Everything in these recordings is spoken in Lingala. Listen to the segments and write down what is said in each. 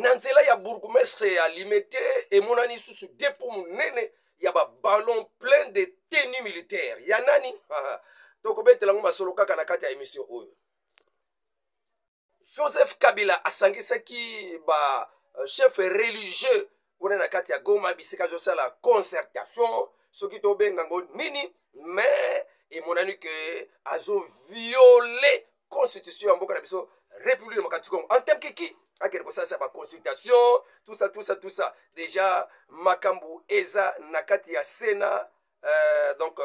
Nanzela ya bourgmestre ya limité et monani sous dépôt munene ya ba ballon plein de tenues militaires. Ya nani? Toko betela ngo masolo kaka na kati ya émission oyo. Joseph Kabila asangisaki ba chef religieux on na kati ya Goma bisika josa la concertation soki to bengango nini mais et monani que azo violé constitution ya mboka na biso République démocratique Congo en tant que qui akere ça ba consultation tout ça déjà makambu eza nakati ya Sénat donc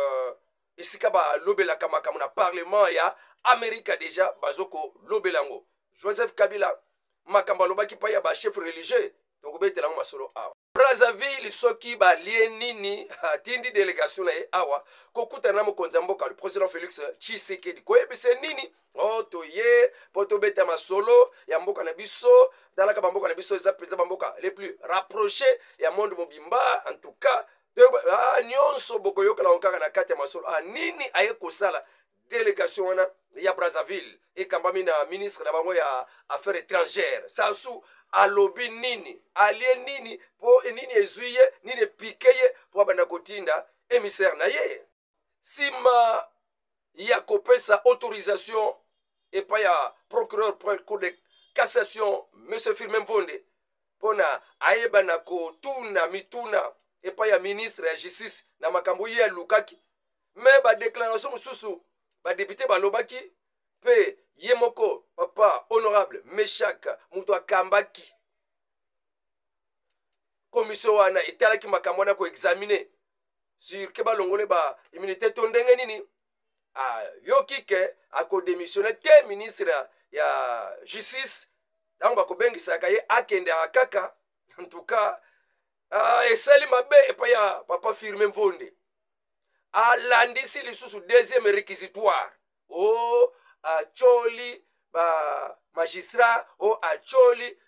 isika ba lobela kama na parlement ya Amerika déjà bazoko lobelango Joseph Kabila makambu lobaki pa ya ba chef religieux donc betela masolo awa Brazzaville soki ba lienini tindi délégation na awa kokuta na mokonza mboka le président Félix Tshisekedi koyebise nini otoye poto beta masolo ya mboka na biso dalaka bamboka na biso eza penza bamboka les plus rapprochés ya monde mobimba en tout cas nyonso boko yokala onkaka na kati ya masolo nini aye kosala délégation wana ya Brazzaville ekambami na ministre na bango ya affaires étrangères sasu alobi nini alie nini po nini ezuye nini pikeye po banda kotinda émissaire na ye sima ya kopesa autorisation et pas ya procureur pour le cour de cassation monsieur Firmin Mvonde pona ayeba na kotuna mituna et pas ya ministre ya justice na makambo ya lukaki mais ba déclaration mususu ba député balobaki pe yemoko papa honorable Meshak muto akambaki commission wana etalaki makambo na ko examiner sur ke balongole ba immunité tondenge nini yokike ako démissionner te ministre ya justice donc bakobengisaka ye akende akaka en tout cas esali mabe epa ya papa Firmin Mvonde alandisi lisusu deuxième réquisitoire acholi ba magistrat acholi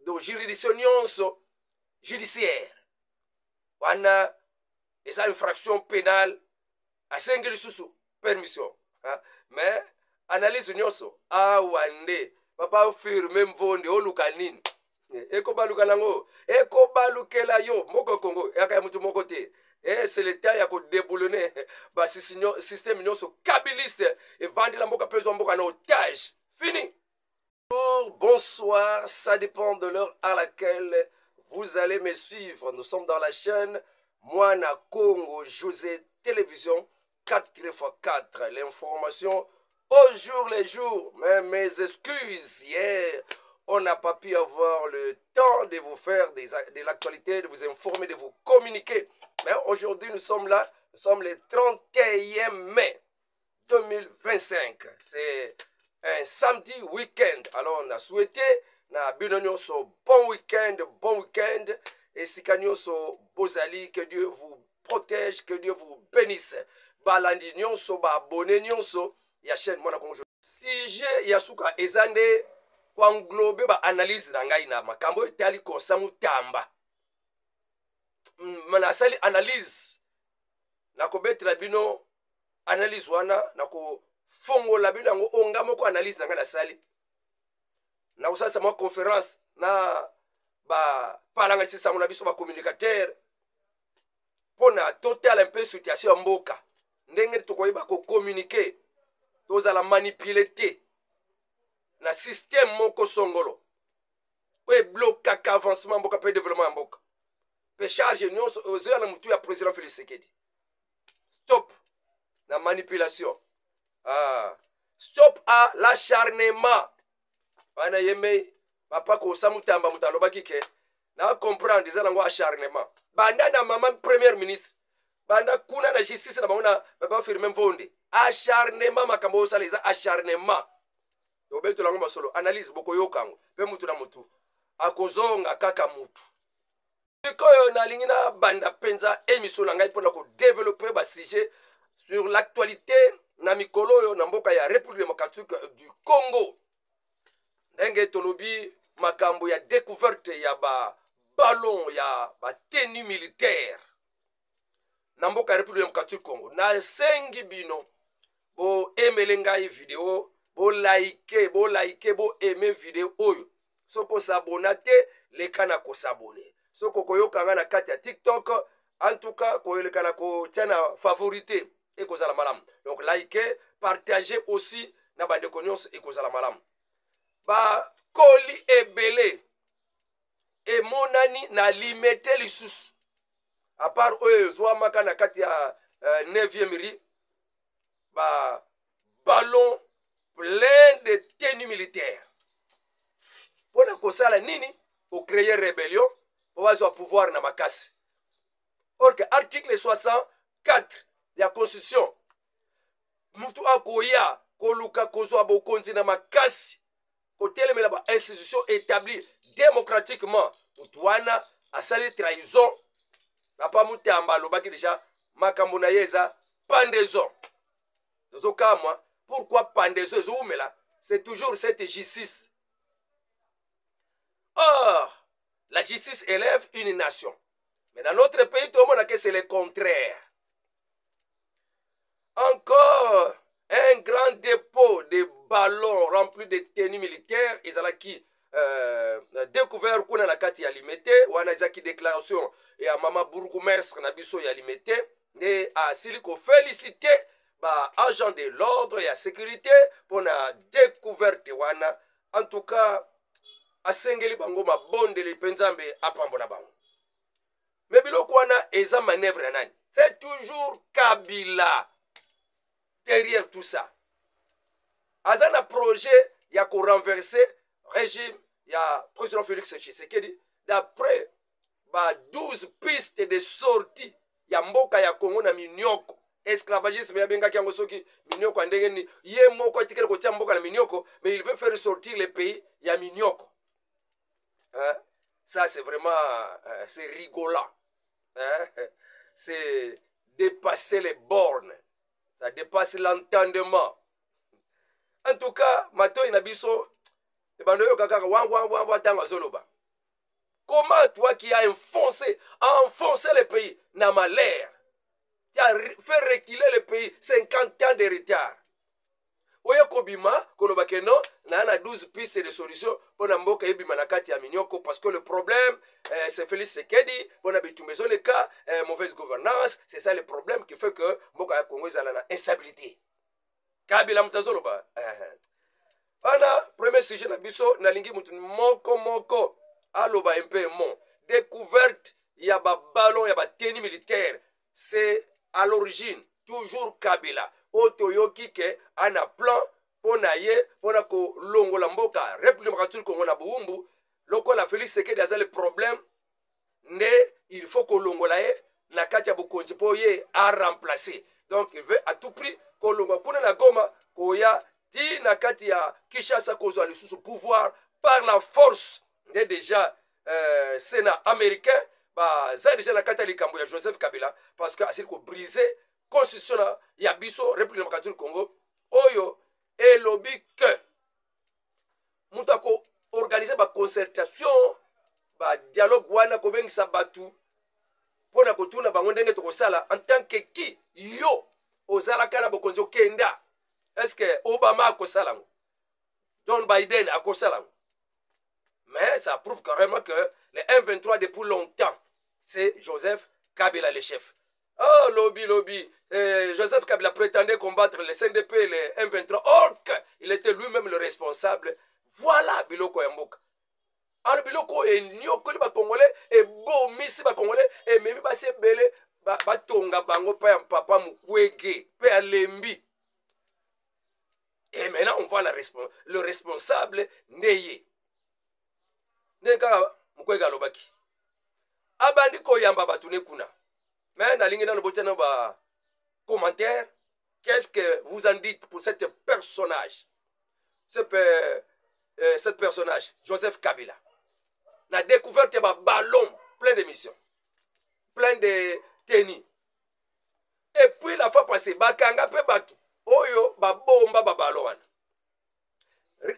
do juridiction nyonso judiciaire wana esa infraction pénale asengi lisusu permission mais analyse nyonso awande papa Firmin Mvonde oluka nini ekobaluka nango ekobalukela yo moko Congo yaka mutu moko te c'est l'état ya ko déboulonner ba système nyonso kabiliste et vendre la mboka peso mboka na otage fini. Bonsoir, ça dépend de l'heure à laquelle vous allez me suivre. Nous sommes dans la chaîne Moana Congo José Télévision 4x4. L'information au jour les jours. Mais mes excuses, hier, on n'a pas pu avoir le temps de vous faire de l'actualité, de vous informer, de vous communiquer. Mais aujourd'hui, nous sommes là. Nous sommes le 31 mai 2025. C'est un samedi week-end. Alors, on a souhaité na binonyo so bon week-end. Et si so bozali, que Dieu vous protège, que Dieu vous bénisse. Balandi nyonso, ba abonné nyonso, ya chaîne Moana Congo. Si j'ai yasuka ezande kwa englobe ba analyse na ngai na makambo etali kosamu tamba. Manasali analyse na kobetela bino analyse wana na ko fongo la bino ngo onga moko analyse na ngai na sali. Na usasa mo conférence na ba palanga sisa ngona biso ba communicateur pona total un peu situation mboka ndenge tokoyeba ko communiquer toza la manipuler te na système moko songolo we bloka ka avancement mboka pe développement mboka pe charge nyonso ozela na mutu ya président Félix Tshisekedi. Stop na manipulation. Stop à l'acharnement. Wana yeme papa ko samutamba mutaloba kike na comprendre des lango acharnement. Banda na maman premier ministre. Banda kuna na justice na baona papa Firmin Mvonde. Acharnement makambo sala za acharnement. Obeto lango masolo analyse boko yokango. Pe mutu na mutu. Akozonga kaka mutu. Koyo na lingina banda penza émission na ngai pona ko développer ba sujet sur l'actualité na mikolo yo na mboka ya République démocratique du Congo. Ndenge tolobi makambo ya découverte ya ba ballon ya ba tenue militaire na mboka ya République démocratique du Congo. Na sengi bino bo emele ngai video bo like bo aimer video oyo soko s'abona te leka na kosabone soko koyokanga na kati ya TikTok en tout cas koyeleka na kotia na favorité ekozala malamu donc like partager aussi na bandeko nyonso ekozala malamu bakoli ebele emonani na limete lisusu à part oyo ezwamaka na kati ya 9e ri ballon plein de tenue militaire mpona kosala nini kocréer rébellion po bazwa pouvoir na makasi or que article 64 ya constitution mutu akoya koluka kozwa bokonzi na makasi kotelemela ba institution établie démocratiquement mutu wana asali trahison napa mutemba alobaki déjà makambo na ye eza pendaison tozokamwa pourquoi pendaison ezowumela c'est toujours cette justice. Or la justice élève une nation mais dans notre pays tout le monde a que c'est le contraire. Encore un grand dépôt de ballons remplis de tenues militaires ezalaki découvert kuna na kati ya limete wana ezaki déclaration ya mama bourgmestre na biso ya limete ne asili ko féliciter ba agent de l'ordre ya sécurité pona découverte wana en tout cas asengeli bango mabondeli penzambe apambola bango mais biloko wana eza manœuvre ya nani c'est toujours Kabila derrière tout ça aza na projet ya ko renverser régime ya président Félix Tshisekedi d'après 12 pistes de sortie ya mboka ya Congo na minioko esclavagisme ya bengaki yango soki minioko ndenge ni ye moko atikele kotia mboka na minioko mais il veut faire sortir le pays ya minioko hein? Ça c'est vraiment c'est rigolant hein? C'est dépasser les bornes, ça dépasse l'entendement. En tout cas mato inabiso ebando kaka wa tanga zoloba. Comment toi qui as enfoncé le pays na malheur, tu as fait reculer le pays 50 ans de retard. Oye kobima kolobake non na 12 pistes de solution pona mboka ebima na kati ya minioko parce que le problème c'est Félix Tshisekedi pona bitumbezo le cas mauvaise gouvernance, c'est ça le problème qui fait que mboka ya Congo ezala na instabilité. Kabila mtazoloba ana premier sujet na biso na lingi mutu moko aloba un peu mon découverte ya ba ballon ya ba tenue militaire, c'est à l'origine toujours Kabila otoyoki ke ana plan pona ye pona ko longola mboka République démocratique Congo na buumbu lokola Félix Tshisekedi aza le problème ne il faut ko longola ye na kati ya bokonzi po ye a remplacer, donc il veut à tout prix ko longola kuna na Goma koya ti na kati ya Kinshasa kozwa lisusu pouvoir par la force de déjà Sénat américain za déjà na kati ya likambo ya Joseph Kabila parce que asili ko briser constitution ya biso République démocratique du Congo oyo elobi que mutako organiser ba concertation ba dialogue wana ko bengisa batu pona ko tuna bango ndenge to kosala en tant que qui yo ozala kana bokonzi okenda est-ce que Obama akosala ngo John Biden akosala ngo mais ça prouve carrément que les M23 depuis longtemps c'est Joseph Kabila le chef. Oh, lobby. Joseph Kabila prétendait combattre les CNDP et les M23. Or qu'il était lui-même le responsable. Voilà Biloko Yamboka. Alors Biloko est nyoko li ba Congolais et beau misi ba Congolais et memi ba se belé ba tonga bango pa papa Mukwege pe alembi. Et maintenant on voit le responsable Neye. Neka Mukwege alobaki. Abandi ko yamba batune kuna. Mais dans le commentaire, qu'est-ce que vous en dites pour cette personnage, cette personnage, Joseph Kabila, n'a découvert un ballon plein de missions, plein de tenues. Et puis la fois passée, bakanga pe batu, oyo babomba ballon.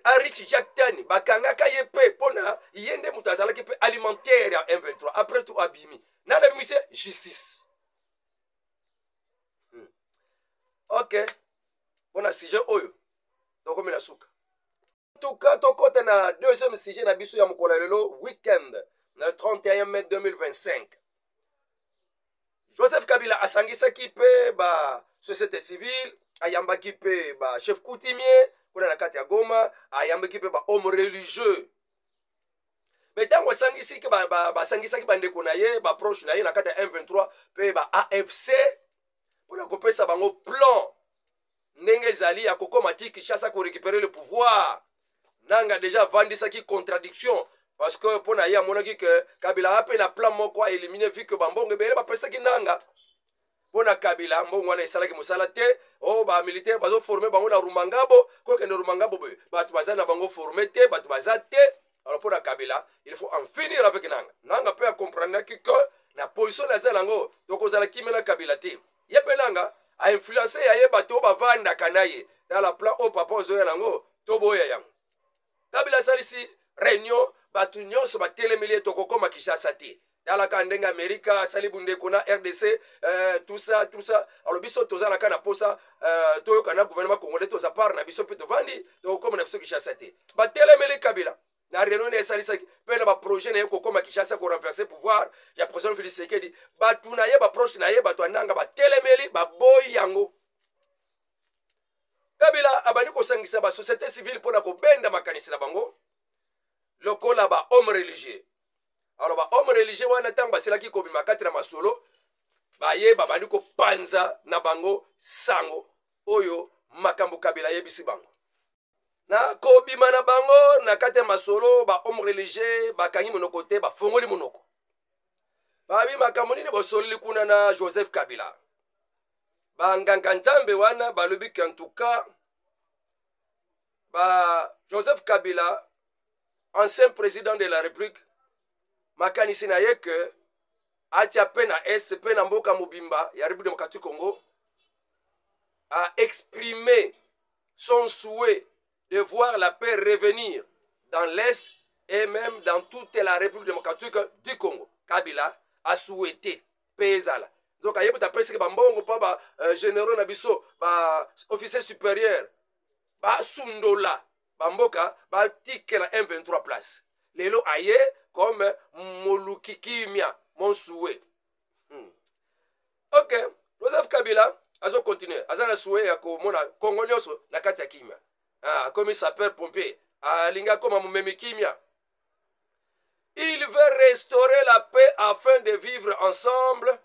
Arichi Jacques Tani, bakanga kayepe pona yende mutazala ki pe alimentaire à M23. Après tout abimi, nana bimi c'est justice. Ok, on a sujet oyo. Donc, on a tout cas tokota na deuxième sujet na biso ya mokolo lelo week-end le 31 mai 2025. Joseph Kabila asangisaki pe ba société civile, ayambaki pe ba chef coutumier kuna na kati ya Goma, ayambaki pe ba homme religieux. Mais tango asangisaki basangisaki bandeko na ye ba proche na ye na kati ya M23 pe ba AFC pour kopesa bango plan ndenge ezali ya kokoma ti Kinshasa ko récupérer le pouvoir. Nanga déjà vandisaki contradiction parce que pour na ye amonaki que Kabila ape na plan moko a éliminer vu que bambongo bele bapesaki nanga pona Kabila mbongo wana esalaki mosala te. Oh ba militaire bazo former bango na Rumangabo ko ke na Rumangabo be batu baza na bango former te batu baza te. Alors pour la Kabila il faut en finir avec nanga. Nanga peut comprendre que na position na zelango toko zala kimela Kabila te. Yepe nanga a influencer ya ye bato ba vanda kanaye dans la plan au papa ozo yango toboya yango. Kabila salisi réunion batu nyonso batelemeli toko koma Kinshasa te. Dans la kandenga Amerika sali bunde kona RDC tout ça alors biso toza na kana posa toyo kana gouvernement congolais toza par na biso peto vandi to koma na biso Kinshasa te. Batelemeli Kabila na réunion na salisa pe na ba projet na yeko koma Kinshasa ko renverser pouvoir ya président Félix Tshisekedi batu na ye ba proche na ye batu ananga batelemeli ba boy yango. Kabila abani ko sangisa ba société civile pour la ko benda makanisi na bango lokola ba homme religieux. Alors ba homme religieux wana tanga basilaki ko bima kati na masolo ba ye babandi ko panza na bango sango oyo makambo Kabila yebisi bango na ko bima na bango na kati ya masolo ba homme religieux bakangi monoko te ba fongoli monoko ba bi makambo nini bosoli kuna na Joseph Kabila ba nganga ntambe wana balobi en tout cas ba Joseph Kabila ancien président de la République makanisi na ye que atia pe na est pe na mboka mobimba ya République démocratique Congo a exprimé son souhait de voir la paix revenir dans l'est et même dans toute la République démocratique du Congo. Kabila a souhaité paix ezala. Donc ayebu ta pesi ke bambongo pa ba généraux na biso ba officier supérieur ba sundola bamboka ba tike la M23 place. Lelo aye comme Molukikimia, mon souhait. Ok, Joseph Kabila, azo continuer. Azana souhait ya ko mona Congo nyoso na kati ya kimia. Ah, comme sapeur pompier. Ah, linga comme mumemi kimia. Il veut restaurer la paix afin de vivre ensemble.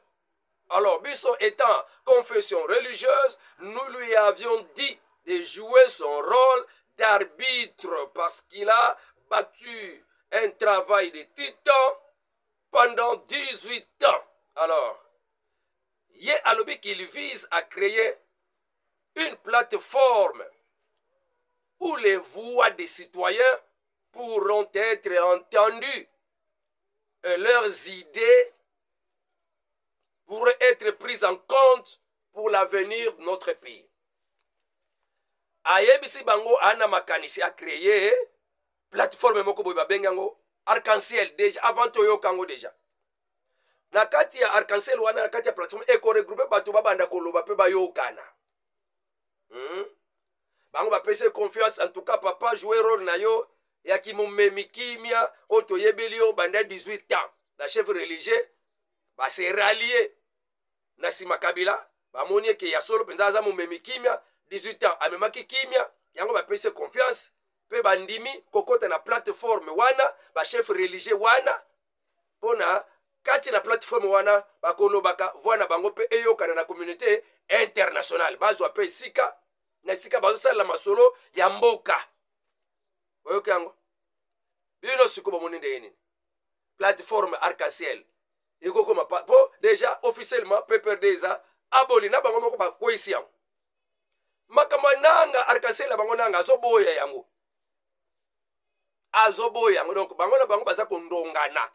Alors, Bisso étant confession religieuse, nous lui avions dit de jouer son rôle d'arbitre parce qu'il a battu un travail de titan pendant 18 ans. Alors, Yé Alobi qu'il vise à créer une plateforme où les voix des citoyens pourront être entendues et leurs idées pourraient être prises en compte pour l'avenir de notre pays. Ayebisi Bango Ana Makanisi a créé plateforme moko boy babengango arc-en-ciel déjà avant toyo kango déjà na kati ya arc-en-ciel wana na kati ya plateforme eko regrouper bato babanda koloba pe bayokana bango bapese confiance en tout cas papa jouer rôle na yo ya kimumemi kimia oto yebelio banda 18 ans la chef religieux ba se rallier na sima Kabila bamoni ke ya solo penza za mumemi kimia 18 ans amemaki kimia yango bapese confiance pe bandimi kokota na plateforme wana ba chef religieux wana pona kati na plateforme wana bakolo baka voana bango pe eyokana na communauté internationale bazwa pe sika na sika bazo sala masolo ya mboka oyokango bino sikobo monende yeni plateforme arc-en-ciel eko koma po déjà officiellement PPRD aboli na bango moko ba koisiam makamananga arc-en-ciel bango nanga azoboya yango azoboya donc bango na bango baza kondongana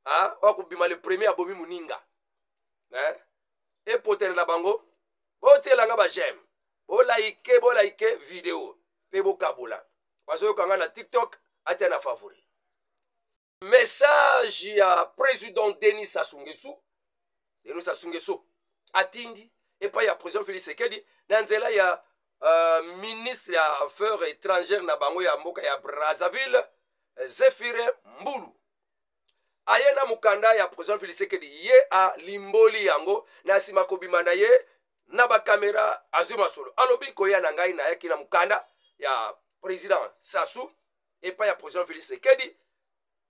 ah wakubima le premier abomi muninga et potene na bango botelanga ba j'aime bo like vidéo pe bo kabula bazo kanga na TikTok atia na favori message ya président Denis Sassou Nguesso atindi et pas ya président Félix Tshisekedi na nzela ya ministre ya affaires étrangères na bango ya mboka ya Brazzaville Zéphiré Mbulu aye na mukanda ya président Félix Tshisekedi ye a limboli yango na sima kobima na ye na bakamera azwi masolo alobi koya na ngai na yaki na mukanda ya président Sassou epai ya président Félix Tshisekedi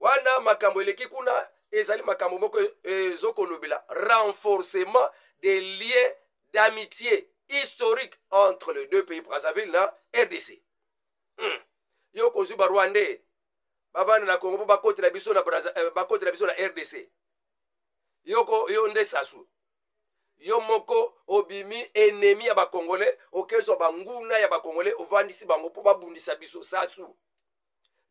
wana makambo eleki kuna ezali makambo moko ezokolobela renforcement des liens d'amitié historique entre les deux pays Brazzaville na RDC. Yo kozwi ba Rwandais bavanda na Congo bakotela biso na bakotela biso na RDC. Yo nde Sassou. Yo moko obimi ennemi ya ba Congolais, okezo banguna ya ba Congolais ovandisi bango po babundisa biso Sassou.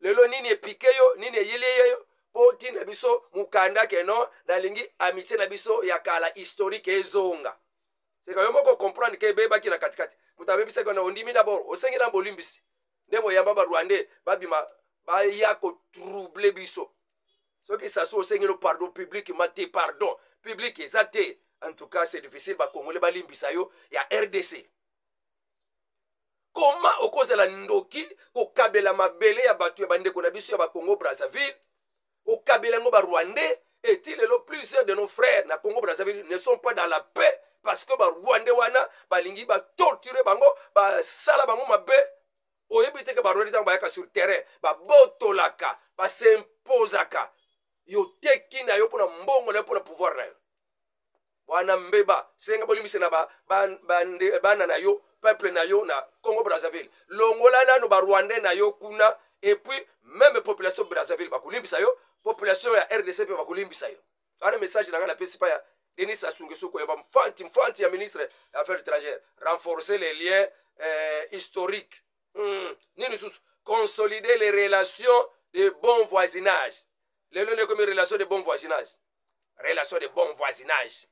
Lelo nini epike yo, nini yele yo po tina biso mukanda keno na lingi amitié na biso ya kala historique ezonga. C'est quand même comprendre que beba ki na katikati mutabe bisa ko na ondimi d'abord osengi na bolimbisi ndebo yamba ba Rwandais babima ba ya ko troubler biso so que ça so osengi le pardon public mate pardon public exacté en tout cas c'est difficile ba Congolais ba limbisa yo ya RDC comment au cause de la ndoki ko kabela mabele ya batu ya bandeko na biso ya ba Congo Brazzaville au kabela ngo ba Rwandais est-il plusieurs de nos frères na Congo Brazzaville ne sont pas dans la paix parce que ba Rwandais wana balingi ba torturer bango ba sala bango mabe oyebite ke ba Rwandais ba yaka sur terrain ba botolaka ba s'imposaka yo teki na yo pona mbongo na pona pouvoir na yo wana mbeba senga bolimise na bana na yo peuple na yo na Congo Brazzaville longola nano ba Rwandais na yo kuna et puis même population Brazzaville ba kulimbisa yo population ya RDC pe ba kulimbisa yo ana message na ngana pesi pa ya Denis Sassou Nguesso koyeba mfanti ya ministre des Affaires étrangères renforcer les liens historiques nini susu consolider les relations de bon voisinage les liens comme relations de bon voisinage relation de bon voisinage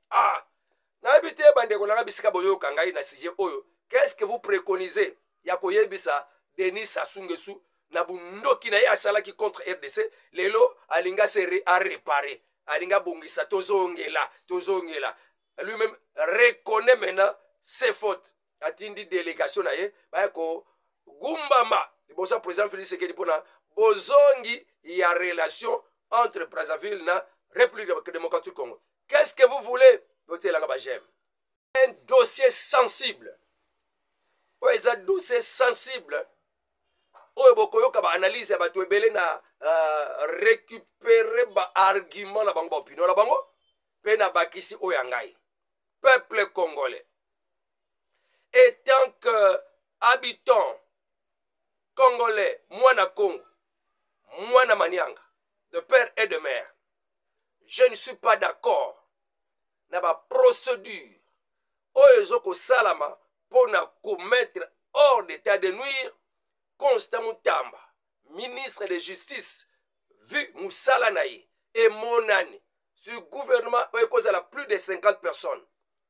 na habité bandeko na bisika boyo kangai na sujet oyo qu'est-ce que vous préconisez ya koyebisa Denis Sassou Nguesso na bundoki na ya sala ki contre RDC lelo alinga se a réparer alinga bungisa tozongela lui-même reconnaît maintenant ses fautes atindi délégation na ye ba ko gumbama libosa président Félix Tshisekedi pona bozongi ya relation entre Brazzaville na République démocratique du Congo. Qu'est-ce que vous voulez? Un dossier sensible. Ouais, un dossier sensible. Oyo bokoyoka ba analyse ya bato ebele na récupérer ba argument na bango ba opinion na bango pe na bakisi oyo ngai peuple congolais étant que habitant congolais mwana Congo mwana Manianga de père et de mère je ne suis pas d'accord na ba procédure oyo ezoko salama pona commettre hors d'état de nuire Constant Mutamba, ministre de Justice, vu Moussala Naye et Monani, sur le gouvernement, il y a plus de 50 personnes.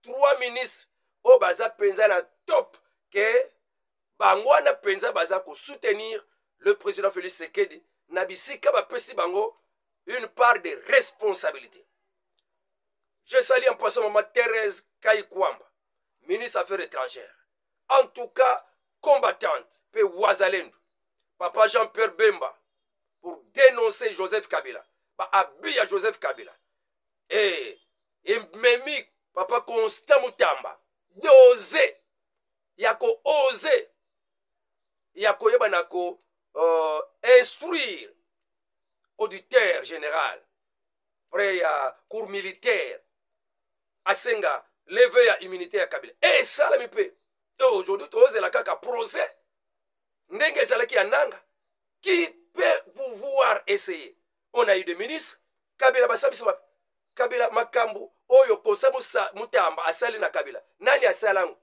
3 ministres, au Baza Penza na top, que Bangwana Penza Baza pour soutenir le président Félix Tshisekedi, Nabisika Bapesi Bango, une part de responsabilité. Je salue en passant maman Thérèse Kayikwamba, ministre des Affaires étrangères. En tout cas, combattante, pe Wazalendo, papa Jean-Pierre Bemba, pour dénoncer Joseph Kabila, habiller Joseph Kabila, et Memi, papa Constant Mutamba, d'oser, yako oser, yako yebanako instruire, auditeur général, après cours militaire, asenga, lever à immunité à Kabila, et ça la mipe. Aujourd'hui, tu oses la kaka procès. Ndenge zalaki ananga. Qui peut pouvoir essayer? On a eu des ministres. Kabila basabisa Kabila makambu. Oyo kosa Mutamba asali na Kabila. Nani asalangu?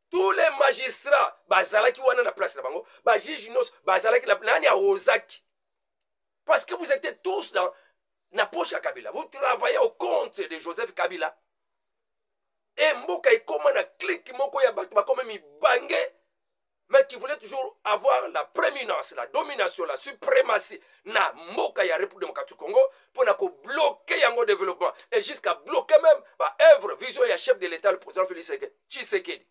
Tous les magistrats bazalaki wana na place na bango. Ba juge nos bazalaki na nani a ozaki. Parce que vous étiez tous dans la poche à Kabila. Vous travaillez au compte de Joseph Kabila. Et Mboka est comme un clic, Moko ya Batma comme Mibangue, mais qui voulait toujours avoir la prééminence, la domination, la suprématie. Na Mboka ya République démocratique du Congo pour bloquer Yango développement et jusqu'à bloquer même par œuvre, vision et chef de l'État, le président Félix Tshisekedi.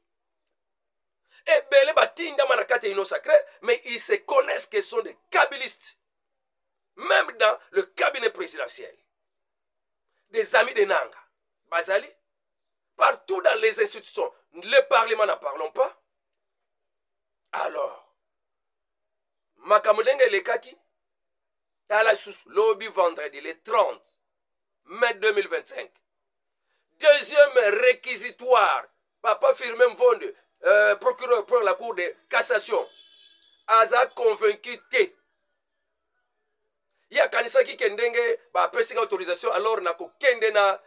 Et belé batinda manakate ino sacré, mais ils se connaissent que sont des kabylistes. Même dans le cabinet présidentiel. Des amis de Nanga. Bazali. Partout dans les institutions. Le Parlement n'en parlons pas. Alors, Makamudenge Lekaki, Talasus, lobby vendredi, le 30 mai 2025. Deuxième réquisitoire, papa firmé Mvonde, procureur pour la cour de cassation, Aza convaincu T. Il y a kanisa qui kendenge, ba pressing autorisation, alors nako kende na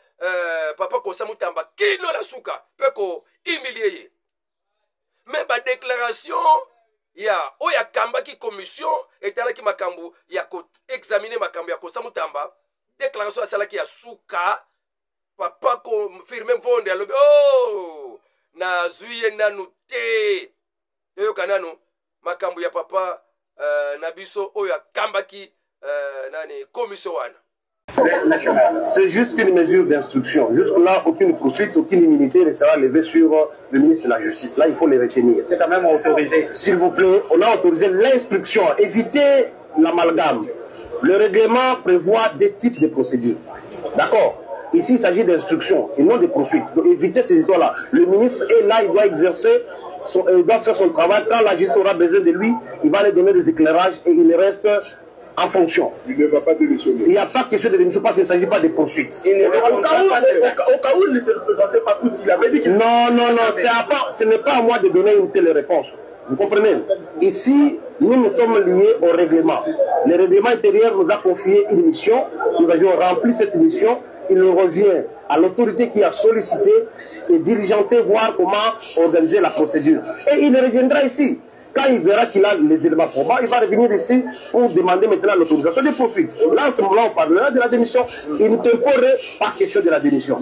papa Kosamutamba, kino la souka, peut ko humilier. Mais ba déclaration, ya oya kamba ki commission etala ki makambu ya ko examiner makambu ya Kosamutamba, déclaration à celle qui a souka papa ko firme Mvonde alobi oh na zuye nanu te yo kananu makambu ya papa nabiso oya kamba ki nani commission wana. C'est juste une mesure d'instruction. Jusque-là, aucune poursuite, aucune immunité ne sera levée sur le ministre de la Justice. Là, il faut les retenir. C'est quand même autorisé. S'il vous plaît, on a autorisé l'instruction. Évitez l'amalgame. Le règlement prévoit des types de procédures. D'accord? Ici, il s'agit d'instruction et non de poursuites. Donc, évitez ces histoires-là. Le ministre est là, il doit exercer, il doit faire son travail. Quand la justice aura besoin de lui, il va lui donner des éclairages et il reste en fonction. Il ne va pas démissionner. Il n'y a pas question de démission parce qu'il ne s'agit pas de poursuites. Au cas où il ne se représentait pas tout, il avait dit que... Non, ce n'est pas à moi de donner une telle réponse. Vous comprenez? Ici, nous sommes liés au règlement. Le règlement intérieur nous a confié une mission. Nous avions rempli cette mission. Il revient à l'autorité qui a sollicité et diligenté voir comment organiser la procédure. Et il reviendra ici. Quand il verra qu'il a les éléments probants, il va revenir ici pour demander maintenant l'autorisation des poursuites. Là, en ce moment, on parlera de la démission. Il ne temporait pas question de la démission.